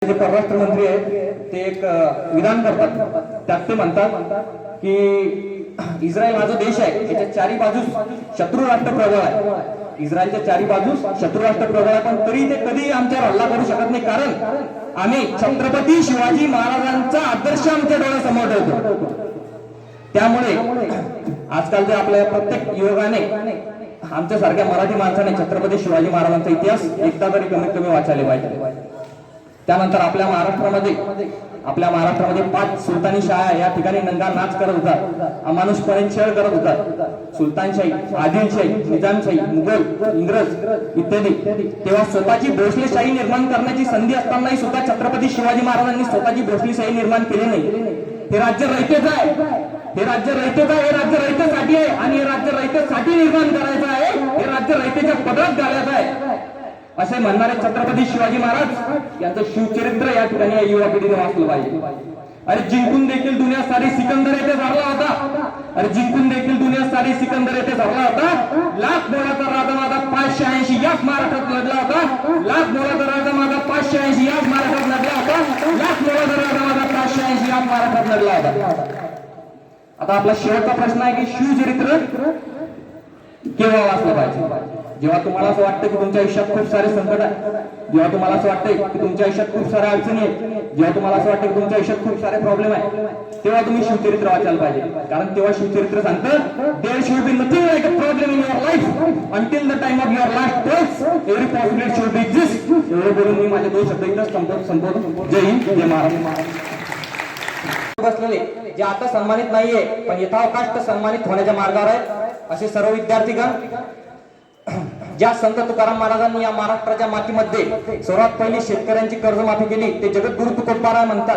जे परराष्ट्र मंत्री आहेत ते एक विधान करतात, त्यात ते म्हणतात की इस्रायल हा जो देश आहे त्याच्या चारी बाजूस शत्रू राष्ट्र प्रबळ आहे. इस्रायलच्या चारी बाजूस शत्रू राष्ट्र प्रबळ आहे, पण तरी ते कधी आमच्यावर हल्ला करू शकत नाही, कारण आम्ही छत्रपती शिवाजी महाराजांचा आदर्श आमच्या डोळ्यासमोर ठेवतो. त्यामुळे आजकाल जे आपल्या प्रत्येक युवकाने आमच्यासारख्या मराठी माणसाने छत्रपती शिवाजी महाराजांचा इतिहास एकदा तरी कमीत कमी वाचायला पाहिजे. त्यानंतर आपल्या महाराष्ट्रामध्ये 5 सुलतानी शाळा या ठिकाणी नंगा नाच करत होतात, अमानुषपणे छळ करत होतात. सुलतानशाही, आदिलशाही, निजामशाही, मुघल, इंग्रज इत्यादी. तेव्हा स्वतःची भोसलेशाही निर्माण करण्याची संधी असतानाही सुद्धा छत्रपती शिवाजी महाराजांनी स्वतःची भोसलेशाही निर्माण केली नाही. हे राज्य रयतेच आहे, हे राज्य रयतेच आहे, हे राज्य रयतेसाठी आहे आणि हे राज्य रयतेसाठी निर्माण करायचं आहे, हे राज्य रयतेच्या पदरात घालायचं आहे असे म्हणणारे छत्रपती शिवाजी महाराज यांचं शिवचरित्र या ठिकाणी युवा पिढीने वाचलं पाहिजे. अरे जिंकून देखील दुनिया सारी सिकंदर येथे झाला होता, अरे जिंकून देखील दुनिया सारी सिकंदर येथे झाला होता. लाख मोलाचा राजा माझा 580 याच महाराष्ट्रात लढला होता, लाख मोलाचा राजा माझा 580 याच महाराष्ट्रात लढला होता, लाख मोलाचा राजा माझा 580 याच महाराष्ट्रात लढला होता. आता आपला शेवटचा प्रश्न आहे की शिवचरित्र केव्हा वाचलं पाहिजे? जेव्हा तुम्हाला असं वाटतं की तुमच्या आयुष्यात खूप सारे संकट आहे, जेव्हा तुम्हाला असं वाटतं की तुमच्या आयुष्यात खूप साऱ्या अडचणी आहेत, जेव्हा तुम्हाला असं वाटतं की तुमच्या आयुष्यात खूप सारे प्रॉब्लेम आहे, तेव्हा तुम्ही शिवचरित्र वाचायला पाहिजे. कारण तेव्हा शिवचरित्र सांगतं there should be nothing like a problem in your life until the time of your last days every possibility should be exist. एवढं बोलून मी माझे 2 शब्द इथंच संपवतो. जय हिंद, जय महाराष्ट्र. बसलेले जे आता सन्मानित नाहीये पण यथावकाश सन्मानित होण्याच्या मार्गावर आहेत असे सर्व विद्यार्थीगण, ज्या संत तुकाराम महाराजांनी या महाराष्ट्राच्या मातीमध्ये सर्वात पहिली शेतकऱ्यांची कर्जमाफी केली ते जगद्गुरु तुकोबाराय म्हणतात.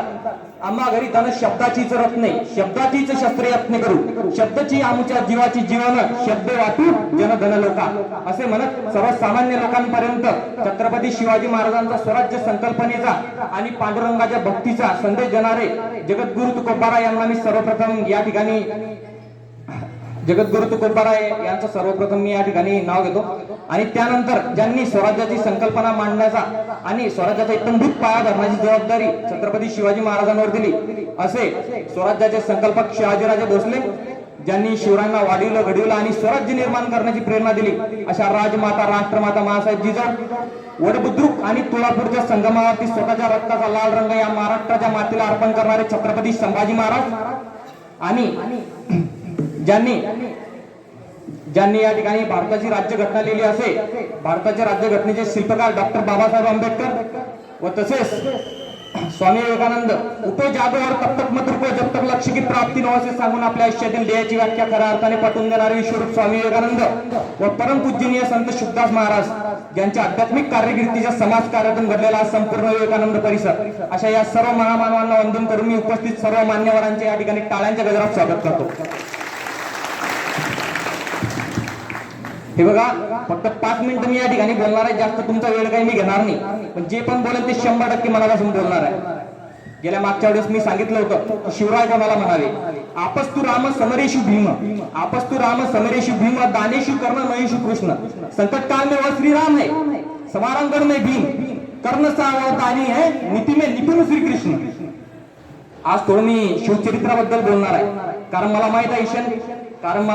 आम्हा घरी धन शब्दाचीच रत्ने नाही, शब्दाचीच शस्त्रे यत्ने करू, शब्दाची आमच्या जीवाची जीवन, शब्द वाटू जनधन लोका असे म्हणत सर्वसामान्य लोकांपर्यंत छत्रपती शिवाजी महाराजांचा स्वराज्य संकल्पनेचा आणि पांडुरंगाच्या भक्तीचा संदेश देणारे जगद्गुरु तुकोबाराय यांना मी सर्वप्रथम या ठिकाणी जगद्गुरु तुकोबाराय यांचं सर्वप्रथम मी या ठिकाणी नाव घेतो. आणि त्यानंतर ज्यांनी स्वराज्याची संकल्पना मांडण्याचा आणि स्वराज्याचा इत्तमभूत पाया धरण्याची जबाबदारी छत्रपती शिवाजी महाराजांवर दिली असे स्वराज्याचे संकल्पक शहाजीराजे भोसले, ज्यांनी शिवरायांना वाढविलं, घडविलं आणि स्वराज्य निर्माण करण्याची प्रेरणा दिली अशा राजमाता राष्ट्रमाता मासाहेब जिजाऊ, वडबुद्रुक आणि तुळापूरच्या संगमावरती स्वतःच्या रक्ताचा लाल रंग या महाराष्ट्राच्या मातीला अर्पण करणारे छत्रपती संभाजी महाराज आणि ज्यांनी या ठिकाणी भारताची राज्यघटना लिहिली असे भारताच्या राज्यघटनेचे शिल्पकार डॉक्टर बाबासाहेब आंबेडकर व तसेच स्वामी विवेकानंद, उठो जागो और तब तक मत रुको जब तक लक्ष्य की प्राप्ती न हो असे सांगून आपल्या आयुष्यातील ध्येयाची व्याख्या खऱ्या अर्थाने पटवून देणारे विश्वरूप स्वामी विवेकानंद व परमपूजनीय संत शुभदास महाराज ज्यांच्या आध्यात्मिक कार्यकिर्दीच्या समाज कार्यातून घडलेला संपूर्ण विवेकानंद परिसर अशा या सर्व महामानवांना वंदन करून मी उपस्थित सर्व मान्यवरांचे या ठिकाणी टाळ्यांच्या गजरात स्वागत करतो. हे बघा, फक्त 5 मिनिटं मी या ठिकाणी बोलणार आहे, जास्त तुमचा वेळ काही मी घेणार नाही, पण जे पण बोलेल ते 100% मनापासून बोलणार आहे. गेल्या मागच्या वेळेस मी सांगितलं होतं शिवराय कोणाला म्हणाले, आपस्तु राम समरेशु भीम, आपस्तु राम समरेशु भीम, दानेशु कर्ण महेशु कृष्ण, संकट काल में वह श्री राम है, समारंगण में भीम, कर्ण सावधानी है, नीति में निपुण श्री कृष्ण. आज थोडं मी शिवचरित्राबद्दल बोलणार आहे, कारण मला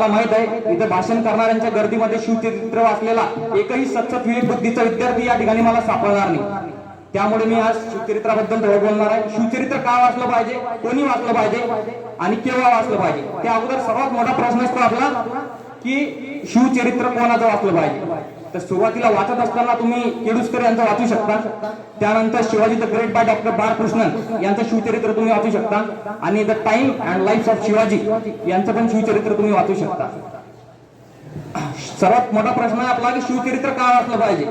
माहित आहे इथं भाषण करणाऱ्यांच्या गर्दीमध्ये शिवचरित्र वाचलेला एकही सतसत विवेक बुद्धीचा विद्यार्थी या ठिकाणी मला सापडणार नाही. त्यामुळे मी आज शिवचरित्राबद्दल थोडं बोलणार आहे. शिवचरित्र का वाचलं पाहिजे, कोणी वाचलं पाहिजे आणि केव्हा वाचलं पाहिजे. त्या अगोदर सर्वात मोठा प्रश्न असतो आपला की शिवचरित्र कोणाचं वाचलं पाहिजे. तर सुरुवातीला वाचत असताना तुम्ही केडुस्कर यांचं वाचू शकता, त्यानंतर Shivaji the great by doctor Balakrishnan यांचं शिवचरित्र तुम्ही वाचू शकता आणि the time and life of Shivaji यांचं पण शिवचरित्र तुम्ही वाचू शकता. सर्वात मोठा प्रश्न आहे आपला की शिवचरित्र का वाचलं पाहिजे.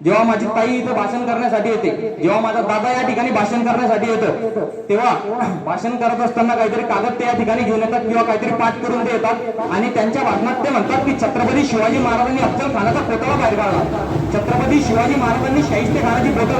जेव्हा माझी ताई इथं भाषण करण्यासाठी येते, जेव्हा माझा दादा या ठिकाणी भाषण करण्यासाठी येतो, तेव्हा भाषण करत असताना काहीतरी कागद ते या ठिकाणी घेऊन येतात किंवा काहीतरी पाठ करून ते येतात आणि त्यांच्या भाषणात ते म्हणतात की छत्रपती शिवाजी महाराजांनी अफजल खानाचा पुतळा बाहेर काढला, छत्रपती शिवाजी महाराजांनी शाहिस्ते खानाची पुतळा